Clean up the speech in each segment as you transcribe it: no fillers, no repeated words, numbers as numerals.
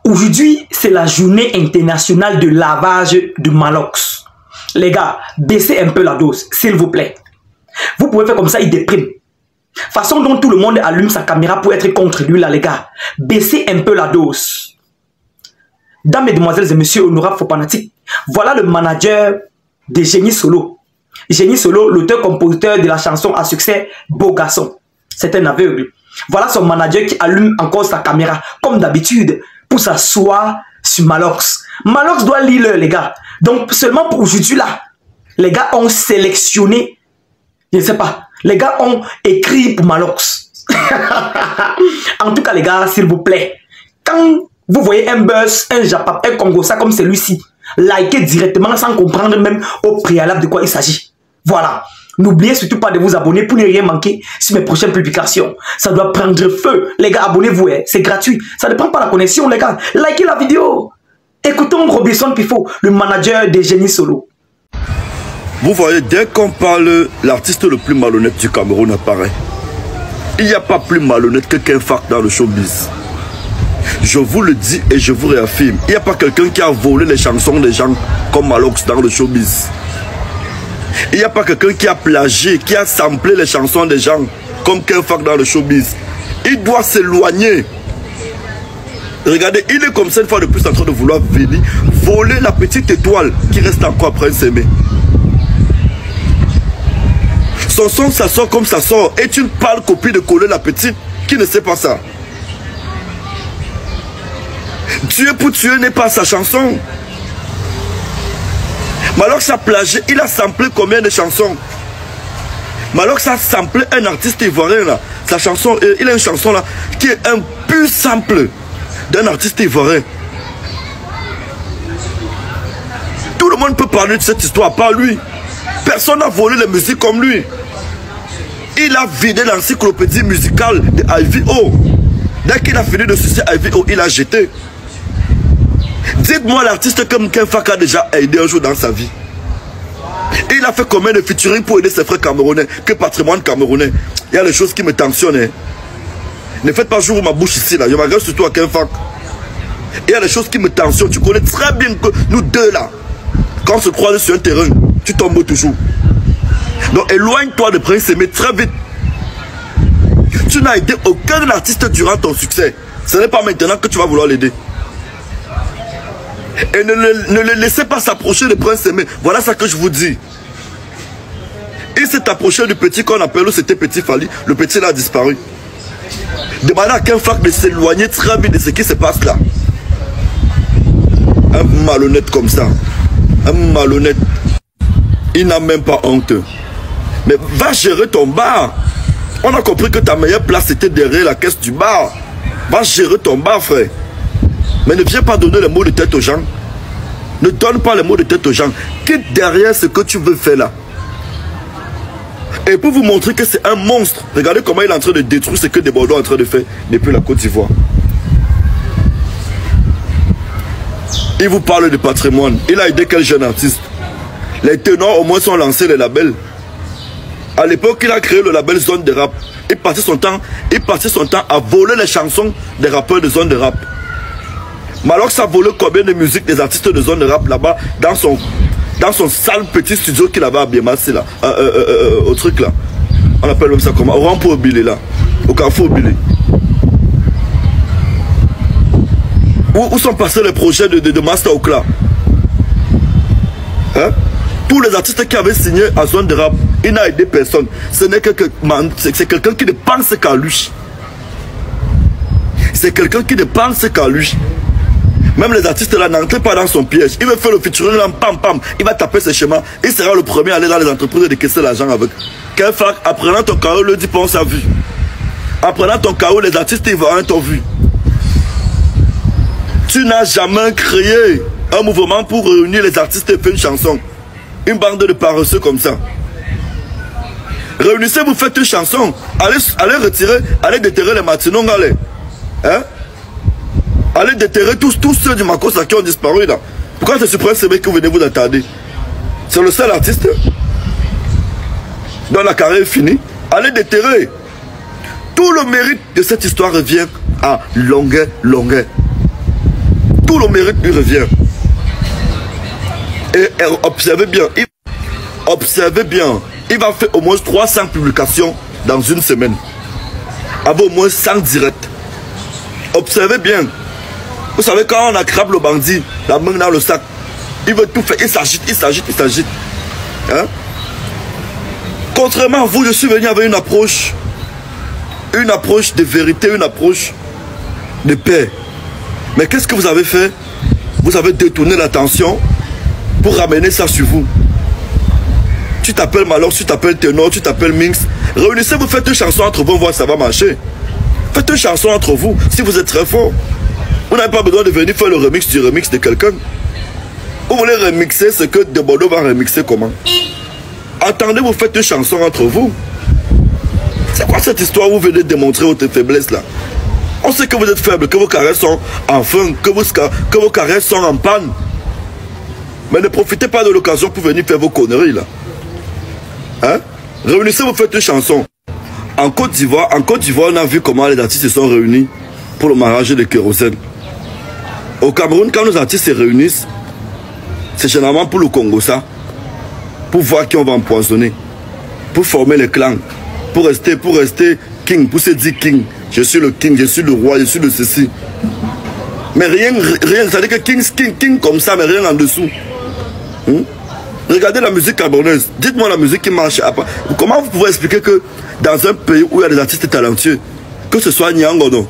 Aujourd'hui, c'est la journée internationale de lavage de Malox. Les gars, baissez un peu la dose, s'il vous plaît. Vous pouvez faire comme ça, il déprime. Façon dont tout le monde allume sa caméra pour être contre lui, là, les gars. Baissez un peu la dose. Dames, mesdemoiselles et messieurs, honorables fanatiques, voilà le manager de Génie Solo. Génie Solo, l'auteur-compositeur de la chanson à succès Beau Garçon. C'est un aveugle. Voilà son manager qui allume encore sa caméra, comme d'habitude, pour s'asseoir sur Malox. Malox doit lire, les gars. Donc, seulement pour aujourd'hui, là, les gars ont sélectionné, je ne sais pas, les gars ont écrit pour Malox. En tout cas, les gars, s'il vous plaît, quand vous voyez un buzz, un Japap, un Congossa comme celui-ci, likez directement sans comprendre même au préalable de quoi il s'agit. Voilà. N'oubliez surtout pas de vous abonner pour ne rien manquer sur mes prochaines publications. Ça doit prendre feu. Les gars, abonnez-vous, hein. C'est gratuit. Ça ne prend pas la connexion, les gars. Likez la vidéo. Écoutons Robinson Pifo, le manager de Génie Solo. Vous voyez, dès qu'on parle, l'artiste le plus malhonnête du Cameroun apparaît. Il n'y a pas plus malhonnête que Ken Fak dans le showbiz. Je vous le dis et je vous réaffirme, il n'y a pas quelqu'un qui a volé les chansons des gens comme Malox dans le showbiz. Il n'y a pas quelqu'un qui a plagié, qui a samplé les chansons des gens comme Ken Fak dans le showbiz. Il doit s'éloigner. Regardez, il est comme ça une fois de plus en train de vouloir venir voler la petite étoile qui reste encore après s'aimer. Son son, ça sort comme ça sort. Est une pâle copie de Coller la petite qui ne sait pas ça. Tuer pour tuer n'est pas sa chanson. Malox a plagié, il a samplé combien de chansons? Malox a samplé un artiste ivoirien là. Sa chanson, il a une chanson là qui est un pur sample d'un artiste ivoirien. Tout le monde peut parler de cette histoire, pas lui. Personne n'a volé les musiques comme lui. Il a vidé l'encyclopédie musicale de IVO. Dès qu'il a fini de sucer IVO, il a jeté. Dites-moi l'artiste comme Ken Fak a déjà aidé un jour dans sa vie. Il a fait combien de featuring pour aider ses frères camerounais? Que patrimoine camerounais? Il y a des choses qui me tensionnent. Hein. Ne faites pas jouer ma bouche ici là. Je m'adresse surtout à Ken Fak. Il y a des choses qui me tensionnent. Tu connais très bien que nous deux là, quand on se croise sur un terrain, tu tombes toujours. Donc éloigne-toi de Prince Aimé très vite. Tu n'as aidé aucun artiste durant ton succès. Ce n'est pas maintenant que tu vas vouloir l'aider. Et ne le laissez pas s'approcher de Prince Aimé. Voilà ce que je vous dis. Il s'est approché du petit qu'on appelle, où c'était Petit Fali. Le petit là a disparu. Demandez à Ken Fak de s'éloigner très vite de ce qui se passe là. Un malhonnête comme ça. Un malhonnête. Il n'a même pas honte. Mais va gérer ton bar. On a compris que ta meilleure place était derrière la caisse du bar. Va gérer ton bar, frère. Mais ne viens pas donner les mots de tête aux gens. Ne donne pas les mots de tête aux gens. Quitte derrière ce que tu veux faire là. Et pour vous montrer que c'est un monstre, regardez comment il est en train de détruire ce que des Bordeaux est en train de faire depuis la Côte d'Ivoire. Il vous parle de patrimoine. Il a aidé quel jeune artiste? Les ténors au moins sont lancés les labels. À l'époque, il a créé le label Zone de Rap. Il passait son temps à voler les chansons des rappeurs de Zone de Rap. Malox a volé combien de musique des artistes de Zone de Rap là-bas dans son sale petit studio qu'il avait à Biémassi là, au truc là. On appelle comme ça comment? Au rang pour Billy là, au carrefour Billy. Où sont passés les projets de Master Okla? Hein? Tous les artistes qui avaient signé à Zone de Rap, il n'a aidé personne. C'est quelqu'un qui ne pense qu'à lui. C'est quelqu'un qui ne pense qu'à lui. Même les artistes là n'entrent pas dans son piège. Il veut faire le featuring là, pam pam. Il va taper ses schémas. Il sera le premier à aller dans les entreprises et décaisser l'argent avec. Ken Fak, apprenant ton chaos, le dit pense à vue. Apprenant ton chaos, les artistes ivoiriens t'ont vu. Tu n'as jamais créé un mouvement pour réunir les artistes et faire une chanson. Une bande de paresseux comme ça. Réunissez-vous, faites une chanson. Allez retirer, allez déterrer les matinons, allez. Hein? Allez déterrer tous ceux du Makossa qui ont disparu là. Pourquoi c'est sur Prince Aimé que vous venez vous attarder? C'est le seul artiste dont la carrière est finie. Allez déterrer. Tout le mérite de cette histoire revient à Longuet. Tout le mérite lui revient. Et observez bien, il va faire au moins 300 publications dans une semaine. Avec au moins 100 directs. Observez bien. Vous savez, quand on attrape le bandit, la main dans le sac, il veut tout faire, il s'agite. Hein? Contrairement à vous, je suis venu avec une approche de vérité, une approche de paix. Mais qu'est-ce que vous avez fait? Vous avez détourné l'attention pour ramener ça sur vous. Tu t'appelles Malox, tu t'appelles Ténor, tu t'appelles Minx. Réunissez-vous, faites une chanson entre vous, on voit si ça va marcher. Faites une chanson entre vous, si vous êtes très fort. Vous n'avez pas besoin de venir faire le remix du remix de quelqu'un. Vous voulez remixer ce que De Bordeaux va remixer comment? Attendez, vous faites une chanson entre vous. C'est quoi cette histoire où vous venez démontrer votre faiblesse là? On sait que vous êtes faible, que vos caresses sont en feu, que vos caresses sont en panne. Mais ne profitez pas de l'occasion pour venir faire vos conneries là. Hein? Réunissez, vous faites une chanson. En Côte d'Ivoire, on a vu comment les artistes se sont réunis pour le mariage de Kérosène. Au Cameroun, quand nos artistes se réunissent, c'est généralement pour le Congo ça. Pour voir qui on va empoisonner. Pour former les clans. Pour rester king, pour se dire king. Je suis le king, je suis le roi, je suis le ceci. Mais rien, ça veut dire que king comme ça, mais rien en dessous. Regardez la musique camerounaise. Dites-moi la musique qui marche. Comment vous pouvez expliquer que dans un pays où il y a des artistes talentueux, que ce soit Nyangono,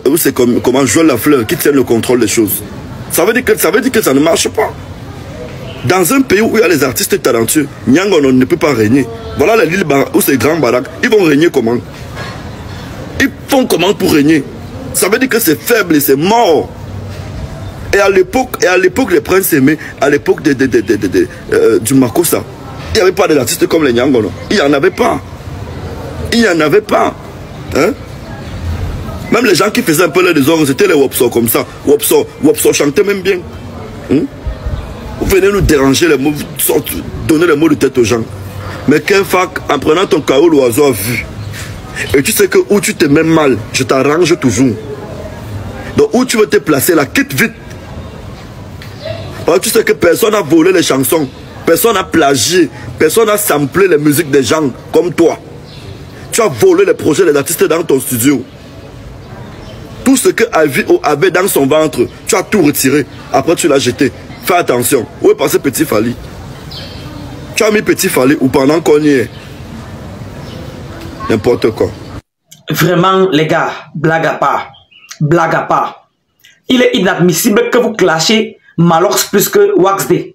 ou c'est comment Joël Lafleur qui tiennent le contrôle des choses. Ça veut dire que ça ne marche pas. Dans un pays où il y a les artistes talentueux, Nyangono ne peut pas régner. Voilà les Lille Barak, ou ces grands baraques. Ils vont régner comment? Ils font comment pour régner? Ça veut dire que c'est faible et c'est mort. Et à l'époque des Princes Aimés, à l'époque du Makossa, il n'y avait pas d'artistes comme les Nyangono. Il n'y en avait pas. Hein? Même les gens qui faisaient un peu les désordres, c'était les Wopso comme ça. Wopso chantait même bien. Vous venez nous déranger les mots, donner les mots de tête aux gens. Mais quel fac, en prenant ton carreau, l'oiseau a vu. Et tu sais que où tu te mets mal, je t'arrange toujours. Donc où tu veux te placer là, quitte vite. Alors, tu sais que personne n'a volé les chansons. Personne n'a plagié. Personne n'a samplé les musiques des gens comme toi. Tu as volé les projets des artistes dans ton studio. Tout ce que Avio avait dans son ventre, tu as tout retiré. Après tu l'as jeté. Fais attention. Où est passé Petit Fally? Tu as mis Petit Fally ou pendant qu'on y est? N'importe quoi. Vraiment, les gars, blague à part. Blague à part. Il est inadmissible que vous clashez Malox plus que Wax D.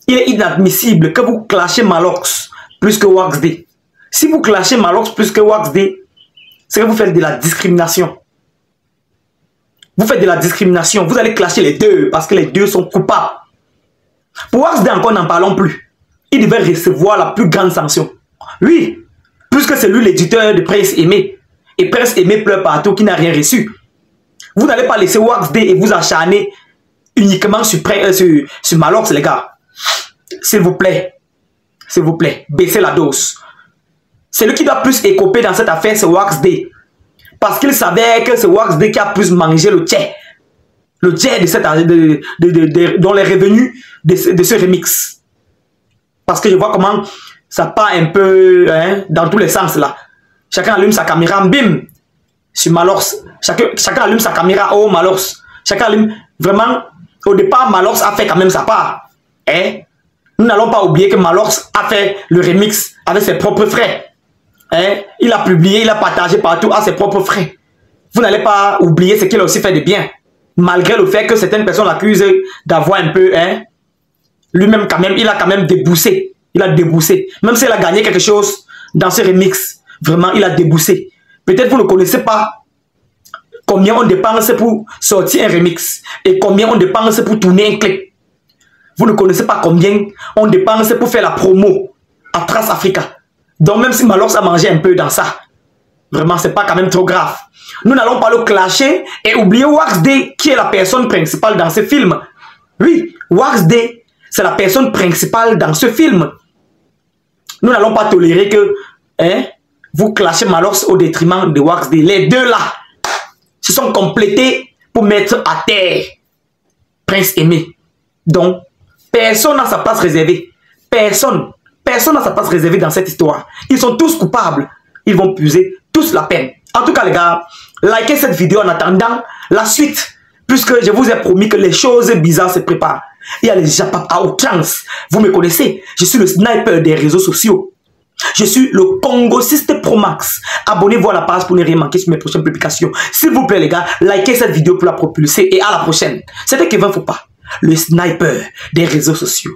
Il est inadmissible que vous clashez Malox plus que Wax D. Si vous clashez Malox plus que Wax D, c'est que vous faites de la discrimination. Vous faites de la discrimination. Vous allez clasher les deux parce que les deux sont coupables. Pour Wax D encore, n'en parlons plus. Il devait recevoir la plus grande sanction. Oui, puisque c'est lui l'éditeur de Prince Aimé. Et Prince Aimé pleure partout qui n'a rien reçu. Vous n'allez pas laisser Wax D et vous acharner uniquement sur Malox, les gars. S'il vous plaît, baissez la dose. Celui qui doit plus écoper dans cette affaire, c'est Wax D. Parce qu'il savait que c'est Wax D qui a plus mangé le tchè. Le tchè dont les revenus de ce remix. Parce que je vois comment ça part un peu dans tous les sens là. Chacun allume sa caméra, bim, sur Malox. Chacun allume sa caméra, oh Malox. Chacun allume, vraiment, au départ, Malox a fait quand même sa part. Nous n'allons pas oublier que Malox a fait le remix avec ses propres frais. Il a publié, il a partagé partout à ses propres frais. Vous n'allez pas oublier ce qu'il a aussi fait de bien. Malgré le fait que certaines personnes l'accusent d'avoir un peu, lui-même quand même, il a quand même déboussé. Il a déboussé. Même s'il a gagné quelque chose dans ce remix, vraiment, il a déboussé. Peut-être vous ne connaissez pas combien on dépense pour sortir un remix et combien on dépense pour tourner un clip. Vous ne connaissez pas combien on dépense pour faire la promo à Trace Africa. Donc même si Malox a mangé un peu dans ça, vraiment c'est pas quand même trop grave. Nous n'allons pas le clasher et oublier Wax D qui est la personne principale dans ce film. Oui, Wax D c'est la personne principale dans ce film. Nous n'allons pas tolérer que vous clashez Malox au détriment de Wax D. Les deux là se sont complétés pour mettre à terre Prince Aimé. Donc, personne n'a sa place réservée. Personne n'a sa place réservée dans cette histoire. Ils sont tous coupables. Ils vont puiser tous la peine. En tout cas, les gars, likez cette vidéo en attendant la suite. Puisque je vous ai promis que les choses bizarres se préparent. Il y a les Japap à outrance. Vous me connaissez. Je suis le sniper des réseaux sociaux. Je suis le Congosiste Pro Max. Abonnez-vous à la page pour ne rien manquer sur mes prochaines publications. S'il vous plaît, les gars, likez cette vidéo pour la propulser. Et à la prochaine. C'était Kevin Foupa, le sniper des réseaux sociaux.